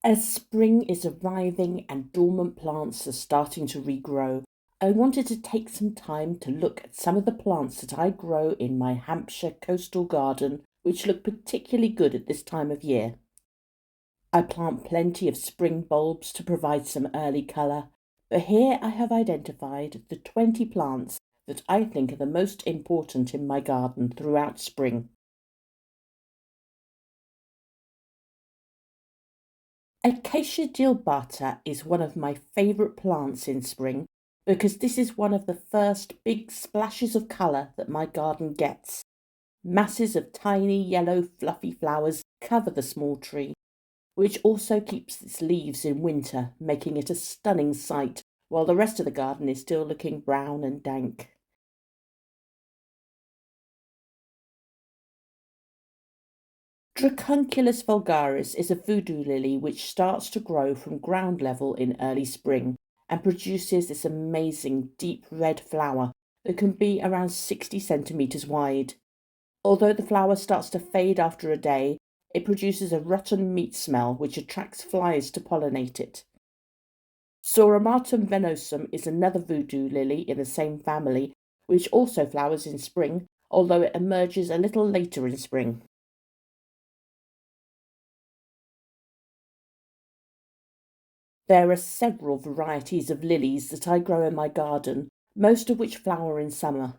As spring is arriving and dormant plants are starting to regrow, I wanted to take some time to look at some of the plants that I grow in my Hampshire coastal garden, which look particularly good at this time of year. I plant plenty of spring bulbs to provide some early colour, but here I have identified the 20 plants that I think are the most important in my garden throughout spring. Acacia dealbata is one of my favourite plants in spring because this is one of the first big splashes of colour that my garden gets. Masses of tiny yellow fluffy flowers cover the small tree, which also keeps its leaves in winter, making it a stunning sight while the rest of the garden is still looking brown and dank. Dracunculus vulgaris is a voodoo lily which starts to grow from ground level in early spring and produces this amazing deep red flower that can be around 60 centimetres wide. Although the flower starts to fade after a day, it produces a rotten meat smell which attracts flies to pollinate it. Sauramatum venosum is another voodoo lily in the same family, which also flowers in spring, although it emerges a little later in spring. There are several varieties of lilies that I grow in my garden, most of which flower in summer.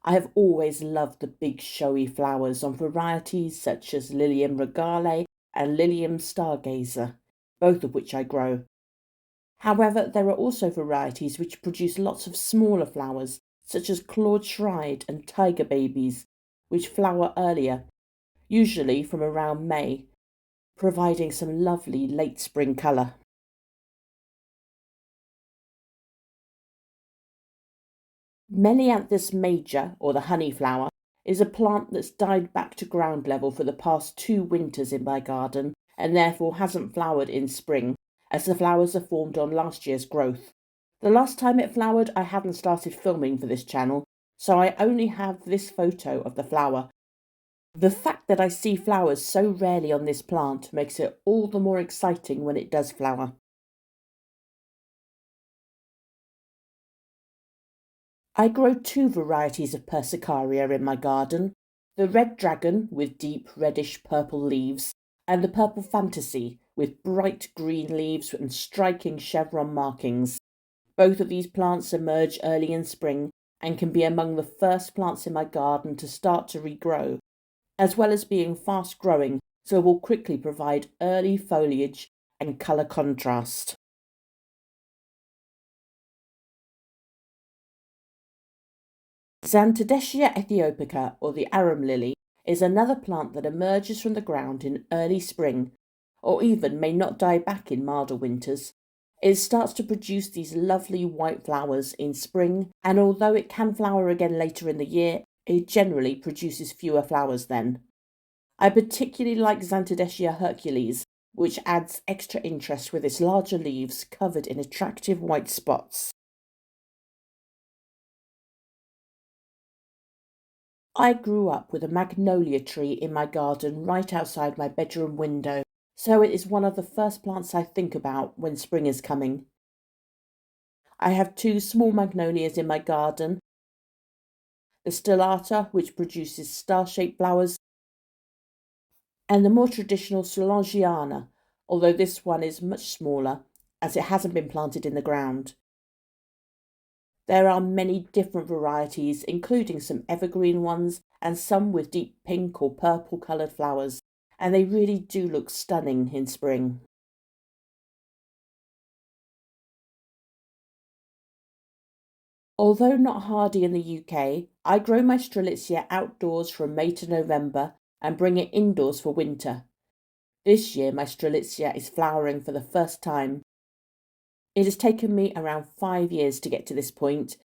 I have always loved the big showy flowers on varieties such as Lilium regale and Lilium stargazer, both of which I grow. However, there are also varieties which produce lots of smaller flowers, such as Claude Shride and Tiger Babies, which flower earlier, usually from around May, providing some lovely late spring colour. Melianthus major, or the honeyflower, is a plant that's died back to ground level for the past 2 winters in my garden and therefore hasn't flowered in spring, as the flowers are formed on last year's growth. The last time it flowered, I hadn't started filming for this channel, so I only have this photo of the flower. The fact that I see flowers so rarely on this plant makes it all the more exciting when it does flower. I grow 2 varieties of Persicaria in my garden, the red dragon with deep reddish purple leaves, and the purple fantasy with bright green leaves and striking chevron markings. Both of these plants emerge early in spring and can be among the first plants in my garden to start to regrow, as well as being fast growing, so will quickly provide early foliage and colour contrast. Xanthodeschia ethiopica, or the arum lily, is another plant that emerges from the ground in early spring, or even may not die back in milder winters. It starts to produce these lovely white flowers in spring, and although it can flower again later in the year, it generally produces fewer flowers then. I particularly like Xanthodeschia hercules, which adds extra interest with its larger leaves covered in attractive white spots. I grew up with a magnolia tree in my garden right outside my bedroom window, so it is one of the first plants I think about when spring is coming. I have 2 small magnolias in my garden, the stellata, which produces star-shaped flowers, and the more traditional Solangiana, although this one is much smaller as it hasn't been planted in the ground. There are many different varieties, including some evergreen ones and some with deep pink or purple coloured flowers, and they really do look stunning in spring. Although not hardy in the UK, I grow my Strelitzia outdoors from May to November and bring it indoors for winter. This year my Strelitzia is flowering for the first time. It has taken me around 5 years to get to this point,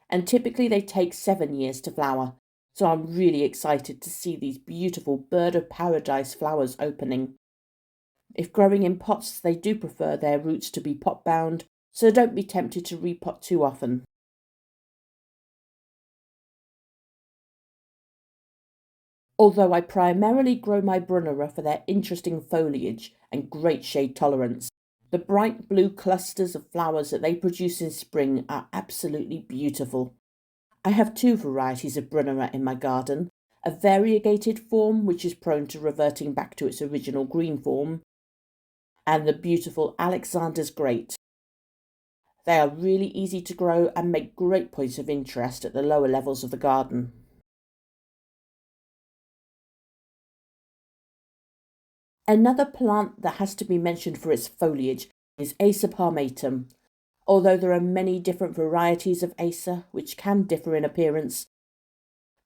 and typically they take 7 years to flower, so I'm really excited to see these beautiful bird of paradise flowers opening. If growing in pots, they do prefer their roots to be pot bound, so don't be tempted to repot too often. although I primarily grow my Brunnera for their interesting foliage and great shade tolerance. The bright blue clusters of flowers that they produce in spring are absolutely beautiful. I have two varieties of Brunnera in my garden, a variegated form which is prone to reverting back to its original green form, and the beautiful Alexander's Great. They are really easy to grow and make great points of interest at the lower levels of the garden. Another plant that has to be mentioned for its foliage is Acer palmatum. Although there are many different varieties of Acer which can differ in appearance,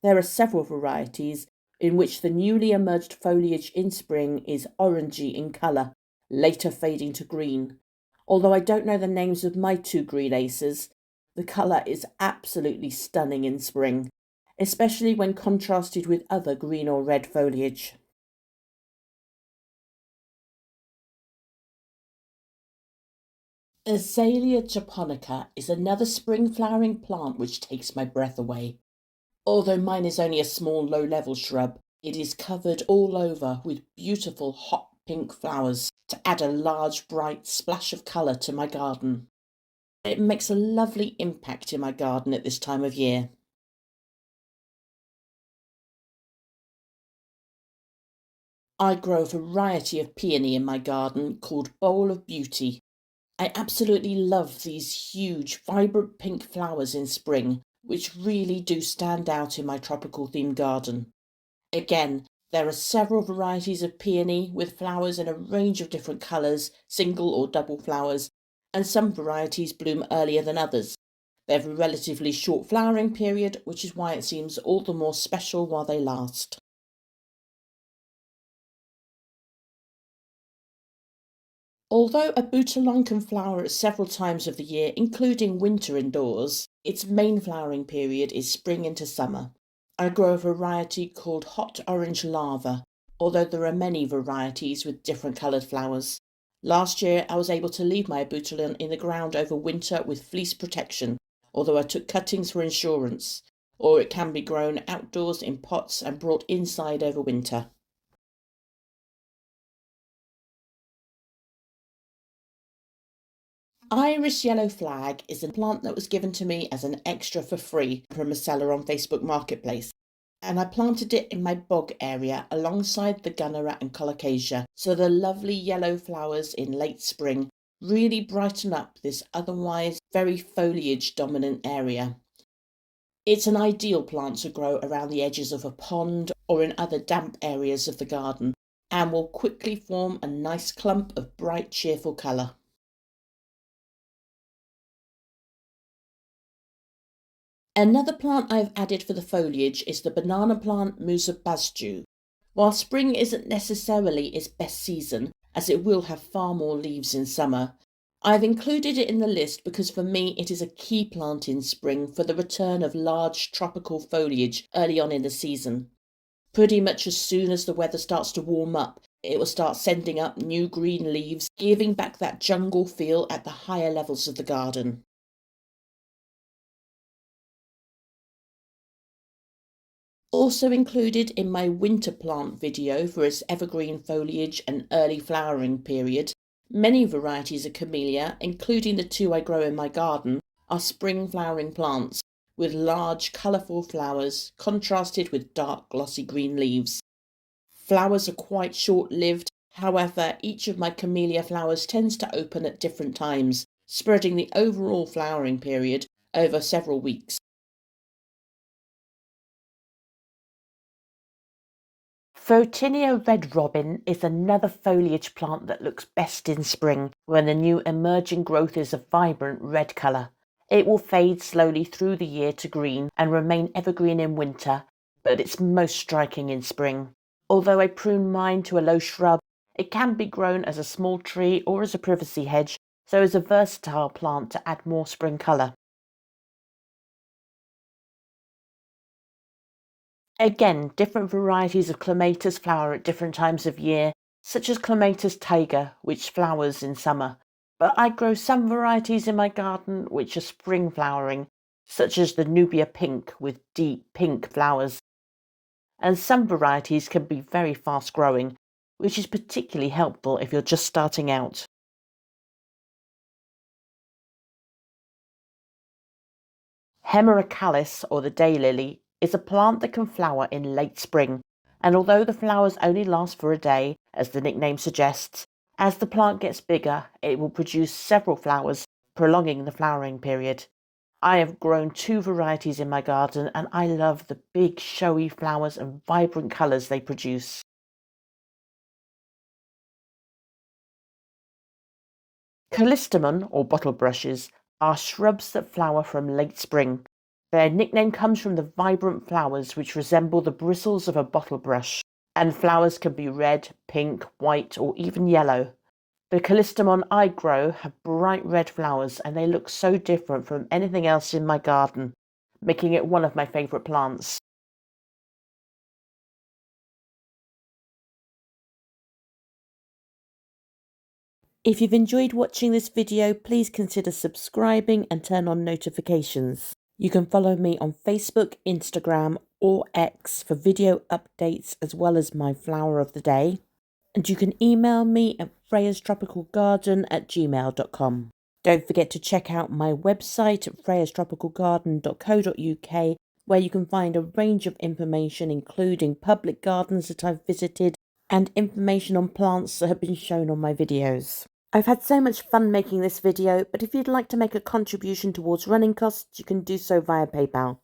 there are several varieties in which the newly emerged foliage in spring is orangey in colour, later fading to green. Although I don't know the names of my two green acers, the colour is absolutely stunning in spring, especially when contrasted with other green or red foliage. Azalea japonica is another spring flowering plant which takes my breath away. Although mine is only a small low-level shrub, it is covered all over with beautiful hot pink flowers to add a large bright splash of colour to my garden. It makes a lovely impact in my garden at this time of year. I grow a variety of peony in my garden called Bowl of Beauty. I absolutely love these huge, vibrant pink flowers in spring, which really do stand out in my tropical themed garden. Again, there are several varieties of peony with flowers in a range of different colours, single or double flowers, and some varieties bloom earlier than others. They have a relatively short flowering period, which is why it seems all the more special while they last. Although a boutilon can flower at several times of the year, including winter indoors, its main flowering period is spring into summer. I grow a variety called hot orange lava, although there are many varieties with different coloured flowers. Last year I was able to leave my boutilon in the ground over winter with fleece protection, although I took cuttings for insurance, or it can be grown outdoors in pots and brought inside over winter. Irish yellow flag is a plant that was given to me as an extra for free from a seller on Facebook Marketplace, and I planted it in my bog area alongside the gunnera and colocasia, so the lovely yellow flowers in late spring really brighten up this otherwise very foliage dominant area. It's an ideal plant to grow around the edges of a pond or in other damp areas of the garden, and will quickly form a nice clump of bright cheerful colour. Another plant I've added for the foliage is the banana plant Musa basjoo. While spring isn't necessarily its best season, as it will have far more leaves in summer, I've included it in the list because for me it is a key plant in spring for the return of large tropical foliage early on in the season. Pretty much as soon as the weather starts to warm up, it will start sending up new green leaves, giving back that jungle feel at the higher levels of the garden. Also included in my winter plant video for its evergreen foliage and early flowering period, many varieties of camellia, including the two I grow in my garden, are spring flowering plants with large colourful flowers contrasted with dark glossy green leaves. Flowers are quite short-lived, however each of my camellia flowers tends to open at different times, spreading the overall flowering period over several weeks. Photinia red robin is another foliage plant that looks best in spring when the new emerging growth is a vibrant red colour. It will fade slowly through the year to green and remain evergreen in winter, but it's most striking in spring. Although I prune mine to a low shrub, it can be grown as a small tree or as a privacy hedge, so is a versatile plant to add more spring colour. Again, different varieties of clematis flower at different times of year, such as clematis tiger, which flowers in summer. But I grow some varieties in my garden which are spring flowering, such as the Nubia pink with deep pink flowers. and some varieties can be very fast growing, which is particularly helpful if you're just starting out. Hemerocallis, or the daylily, is a plant that can flower in late spring, and although the flowers only last for a day, as the nickname suggests, as the plant gets bigger, it will produce several flowers, prolonging the flowering period. I have grown 2 varieties in my garden, and I love the big, showy flowers and vibrant colours they produce. Callistemon, or bottle brushes, are shrubs that flower from late spring. Their nickname comes from the vibrant flowers which resemble the bristles of a bottle brush, and flowers can be red, pink, white, or even yellow. The callistemon I grow have bright red flowers, and they look so different from anything else in my garden, making it one of my favourite plants. If you've enjoyed watching this video, please consider subscribing and turn on notifications. You can follow me on Facebook, Instagram, or X for video updates as well as my flower of the day. And you can email me at freyastropicalgarden@gmail.com. Don't forget to check out my website at freyastropicalgarden.co.uk, where you can find a range of information including public gardens that I've visited and information on plants that have been shown on my videos. I've had so much fun making this video, but if you'd like to make a contribution towards running costs, you can do so via PayPal.